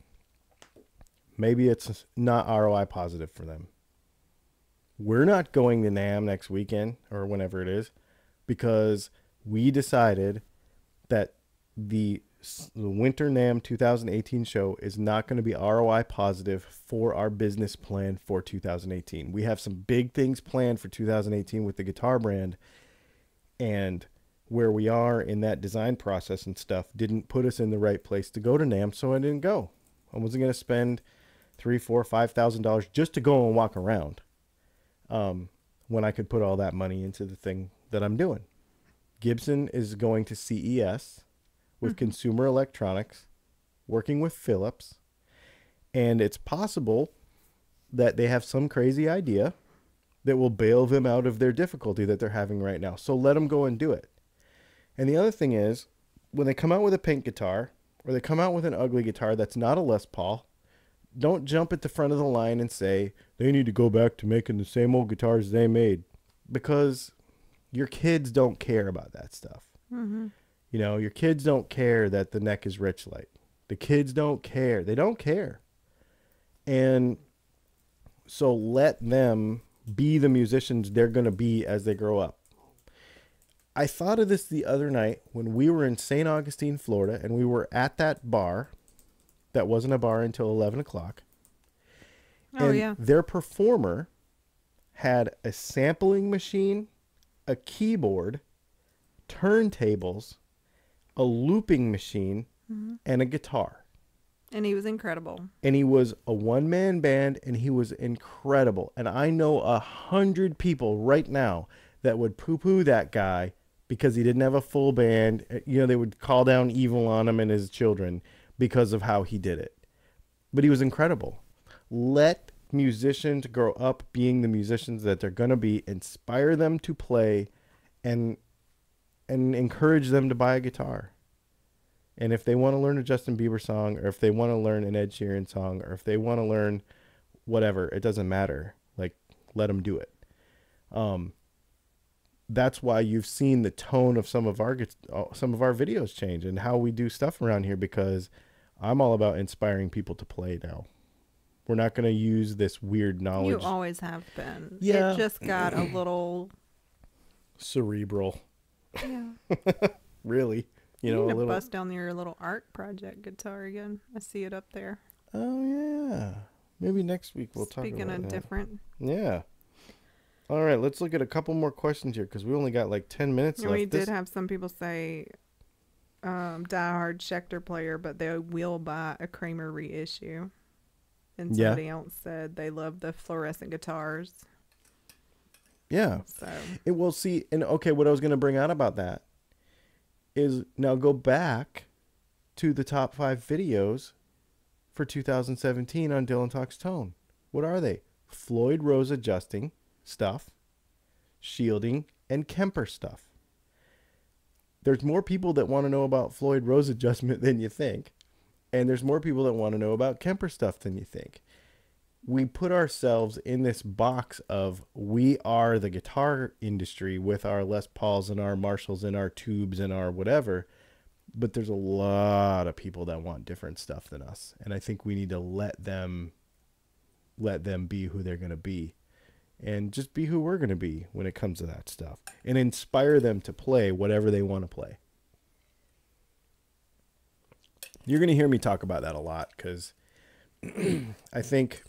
Maybe it's not ROI positive for them. We're not going to NAMM next weekend or whenever it is, because we decided that the Winter NAMM 2018 show is not going to be ROI positive for our business plan for 2018. We have some big things planned for 2018 with the guitar brand, and where we are in that design process and stuff didn't put us in the right place to go to NAMM, so I didn't go. I wasn't going to spend $3,000, $4,000, $5,000 just to go and walk around. When I could put all that money into the thing that I'm doing. Gibson is going to CES with consumer electronics, working with Philips, and it's possible that they have some crazy idea that will bail them out of their difficulty that they're having right now. So let them go and do it. And the other thing is, when they come out with a pink guitar, or they come out with an ugly guitar that's not a Les Paul, don't jump at the front of the line and say they need to go back to making the same old guitars they made, because your kids don't care about that stuff. Mm-hmm. You know, your kids don't care that the neck is Richlite. The kids don't care. They don't care. And so let them be the musicians they're going to be as they grow up. I thought of this the other night when we were in St. Augustine, Florida, and we were at that bar that wasn't a bar until 11 o'clock. Oh, and yeah. Their performer had a sampling machine, a keyboard, turntables, a looping machine, and a guitar. And he was incredible. And he was a one-man band, and he was incredible. And I know 100 people right now that would poo-poo that guy because he didn't have a full band. You know, they would call down evil on him and his children because of how he did it. But he was incredible. Let musicians grow up being the musicians that they're going to be. Inspire them to play and encourage them to buy a guitar. And if they want to learn a Justin Bieber song, or if they want to learn an Ed Sheeran song, or if they want to learn whatever, it doesn't matter. Like, let them do it. That's why you've seen the tone of some of our videos change and how we do stuff around here, because I'm all about inspiring people to play now. We're not going to use this weird knowledge. You always have been. Yeah. It just got a little cerebral. Yeah. Really. You need know, to a little bust down your little art project guitar again. I see it up there. Oh yeah. Maybe next week we'll talk about Speaking of that. different. Yeah. All right, let's look at a couple more questions here because we only got like 10 minutes And left. we did have some people say diehard Schecter player, but they will buy a Kramer reissue. And somebody else said they love the fluorescent guitars. Yeah. So It will see. And okay, what I was going to bring out about that is now go back to the top 5 videos for 2017 on Dylan Talks Tone. What are they? Floyd Rose adjusting stuff, shielding, and Kemper stuff. There's more people that want to know about Floyd Rose adjustment than you think. And there's more people that want to know about Kemper stuff than you think. We put ourselves in this box of we are the guitar industry with our Les Pauls and our Marshalls and our tubes and our whatever. But there's a lot of people that want different stuff than us. And I think we need to let them be who they're going to be. And just be who we're going to be when it comes to that stuff. And inspire them to play whatever they want to play. You're going to hear me talk about that a lot because I think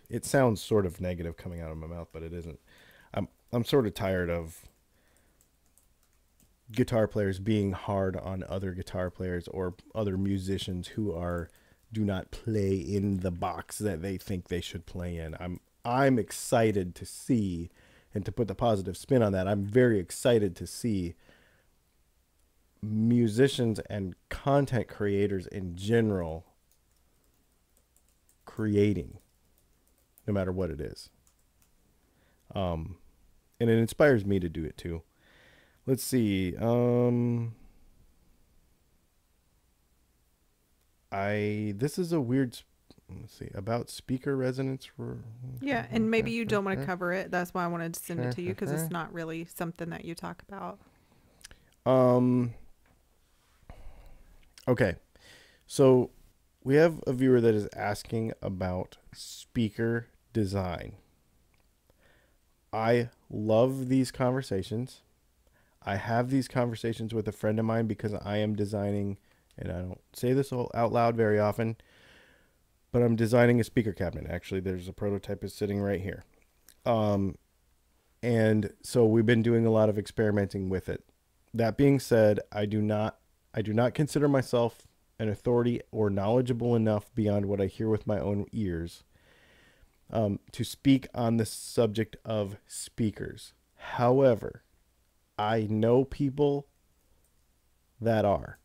it sounds sort of negative coming out of my mouth, but it isn't. I'm sort of tired of guitar players being hard on other guitar players or other musicians who do not play in the box that they think they should play in. I'm excited to see, and to put the positive spin on that, I'm very excited to see musicians and content creators in general creating, no matter what it is. And it inspires me to do it too. Let's see. This is a weird, let's see, about speaker resonance. yeah, and maybe you don't want to cover it. That's why I wanted to send it to you because it's not really something that you talk about. Okay. So we have a viewer that is asking about speaker design. I love these conversations. I have these conversations with a friend of mine because I am designing, and I don't say this out loud very often, but I'm designing a speaker cabinet. Actually, there's a prototype is sitting right here. And so we've been doing a lot of experimenting with it. That being said, I do not consider myself an authority or knowledgeable enough beyond what I hear with my own ears to speak on the subject of speakers. However, I know people that are.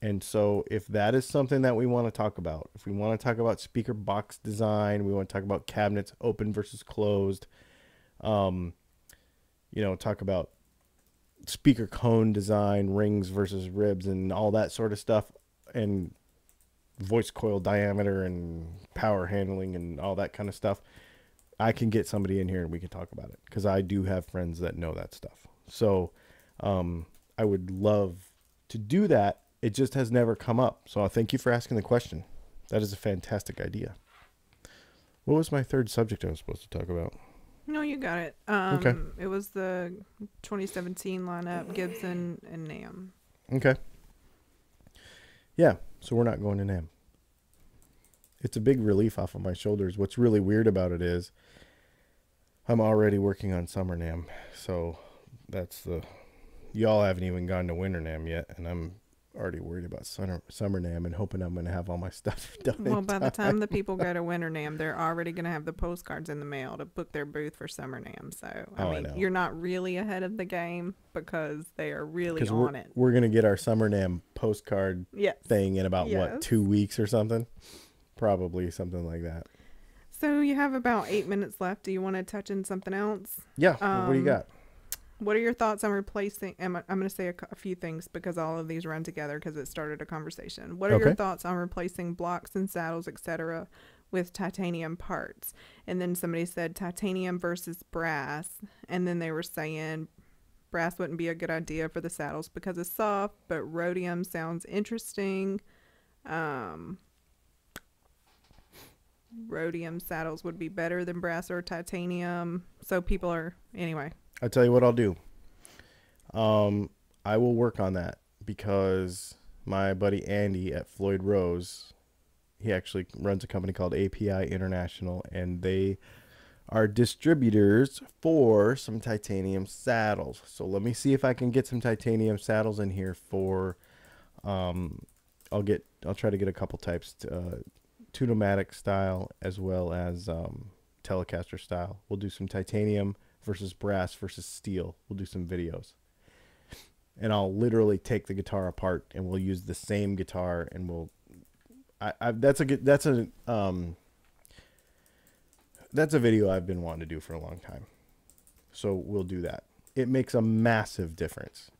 And so if that is something that we want to talk about, if we want to talk about speaker box design, we want to talk about cabinets, open versus closed, talk about speaker cone design, rings versus ribs and all that sort of stuff, and voice coil diameter and power handling and all that kind of stuff, I can get somebody in here and we can talk about it because I do have friends that know that stuff. So I would love to do that. It just has never come up. So thank you for asking the question. That is a fantastic idea. What was my third subject I was supposed to talk about? No, you got it. Okay. It was the 2017 lineup, Gibson and NAMM. Okay. Yeah, so we're not going to NAMM. It's a big relief off of my shoulders. What's really weird about it is I'm already working on summer NAMM. So y'all haven't even gone to winter NAMM yet, and I'm already worried about summer NAMM and hoping I'm going to have all my stuff done. Well, by the time the people go to winter NAMM, they're already going to have the postcards in the mail to book their booth for summer NAMM. So, I mean, you're not really ahead of the game because they are really on it. We're going to get our summer NAMM postcard thing in about, 2 weeks or something? Probably something like that. So you have about 8 minutes left. Do you want to touch on something else? Yeah. What do you got? What are your thoughts on replacing? I'm going to say a few things because all of these run together because it started a conversation. What are your thoughts on replacing blocks and saddles, etc., with titanium parts? And then somebody said titanium versus brass, and then they were saying brass wouldn't be a good idea for the saddles because it's soft, but rhodium sounds interesting. Rhodium saddles would be better than brass or titanium. So people are anyway. I'll tell you what I'll do. I will work on that because my buddy Andy at Floyd Rose, he actually runs a company called API International, and they are distributors for some titanium saddles. So let me see if I can get some titanium saddles in here for, I'll try to get a couple types, Tune-O-Matic style as well as Telecaster style. We'll do some titanium versus brass versus steel. We'll do some videos. And I'll literally take the guitar apart and we'll use the same guitar and we'll that's a video I've been wanting to do for a long time. So we'll do that. It makes a massive difference.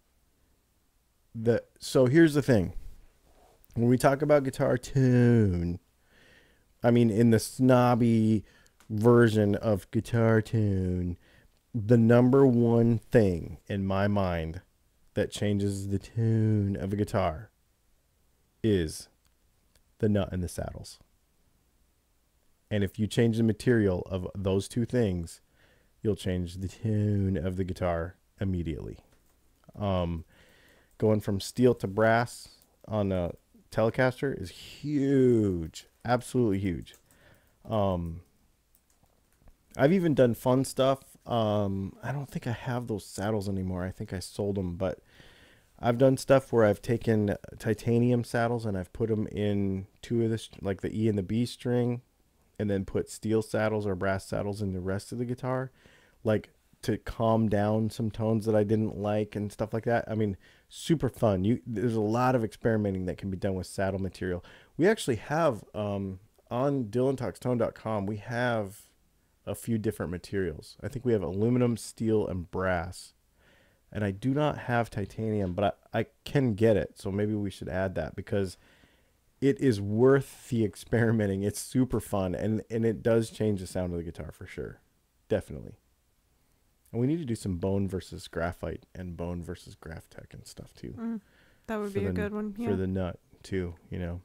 So here's the thing. When we talk about guitar tone, I mean, in the snobby version of guitar tone, the number one thing in my mind that changes the tone of a guitar is the nut and the saddles. And if you change the material of those two things, you'll change the tone of the guitar immediately. Going from steel to brass on a Telecaster is huge. Absolutely huge. I've even done fun stuff. I don't think I have those saddles anymore. I think I sold them, but I've done stuff where I've taken titanium saddles and I've put them in two of the, like the E and the B string, and then put steel saddles or brass saddles in the rest of the guitar, like to calm down some tones that I didn't like and stuff like that. I mean, super fun. There's a lot of experimenting that can be done with saddle material. We actually have, on DylanTalksTone.com, we have a few different materials. I think we have aluminum, steel, and brass. And I do not have titanium, but I can get it. So maybe we should add that because it is worth the experimenting. It's super fun. And it does change the sound of the guitar for sure. Definitely. And we need to do some bone versus graphite and bone versus Graphtec and stuff too. That would be a good one. Yeah. For the nut too, you know.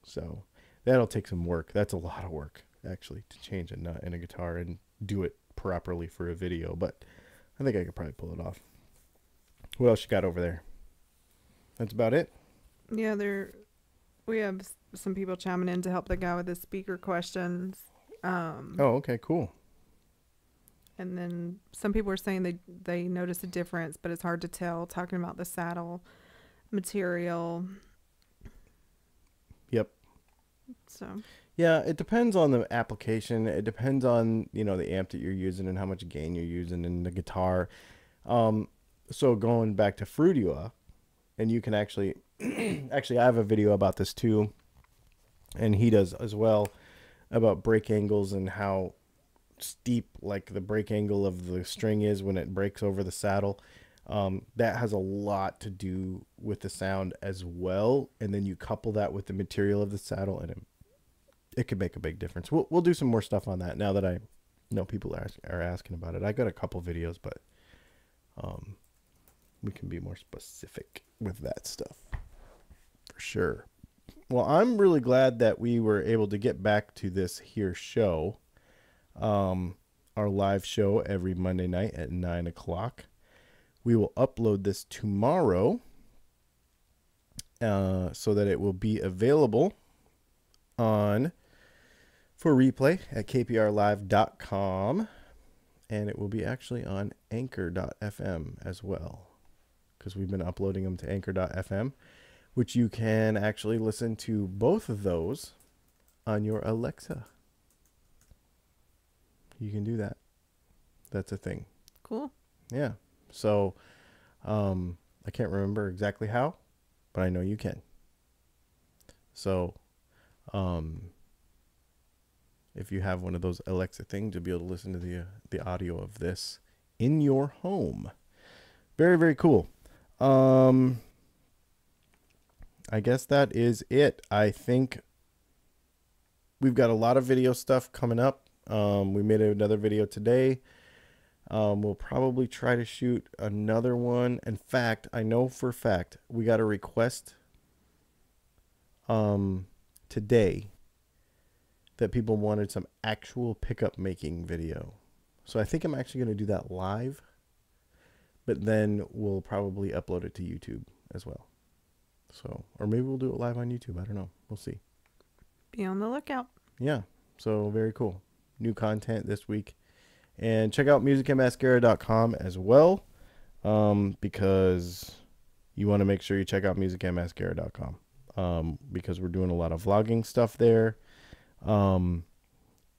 So that'll take some work. That's a lot of work actually to change a nut in a guitar and do it properly for a video. But I think I could probably pull it off. What else you got over there? That's about it. Yeah, we have some people chiming in to help the guy with his speaker questions. Oh, okay, cool. And then some people are saying they notice a difference, but it's hard to tell, talking about the saddle material. Yep. So. Yeah, it depends on the application. It depends on, the amp that you're using and how much gain you're using in the guitar. So going back to Fruitua, and you can actually I have a video about this too, and he does as well, about break angles and how steep like the break angle of the string is when it breaks over the saddle. That has a lot to do with the sound as well, and then you couple that with the material of the saddle, and it could make a big difference. We'll do some more stuff on that now that I know people are asking about it. I got a couple videos, but we can be more specific with that stuff for sure. Well, I'm really glad that we were able to get back to this here show. Our live show every Monday night at 9 o'clock. We will upload this tomorrow so that it will be available for replay at kprlive.com, and it will be actually on anchor.fm as well, because we've been uploading them to anchor.fm, which you can actually listen to both of those on your Alexa. You can do that. That's a thing. Cool. Yeah. So I can't remember exactly how, but I know you can. So if you have one of those Alexa things, you'll be able to listen to the audio of this in your home. Very, very cool. I guess that is it. I think we've got a lot of video stuff coming up. We made another video today. We'll probably try to shoot another one. In fact, I know for a fact we got a request today that people wanted some actual pickup making video. So I think I'm actually going to do that live, but then we'll probably upload it to YouTube as well. So, or maybe we'll do it live on YouTube. I don't know. We'll see. Be on the lookout. Yeah. So very cool. New content this week. And check out musicandmascara.com as well, because you want to make sure you check out musicandmascara.com, because we're doing a lot of vlogging stuff there.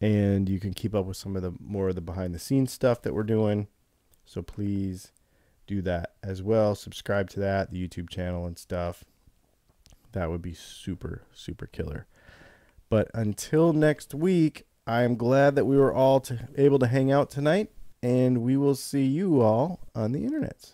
and you can keep up with some of the more of the behind the scenes stuff that we're doing. So please do that as well. Subscribe to that, the YouTube channel and stuff. That would be super, super killer. But until next week, I'm glad that we were all able to hang out tonight, and we will see you all on the internets.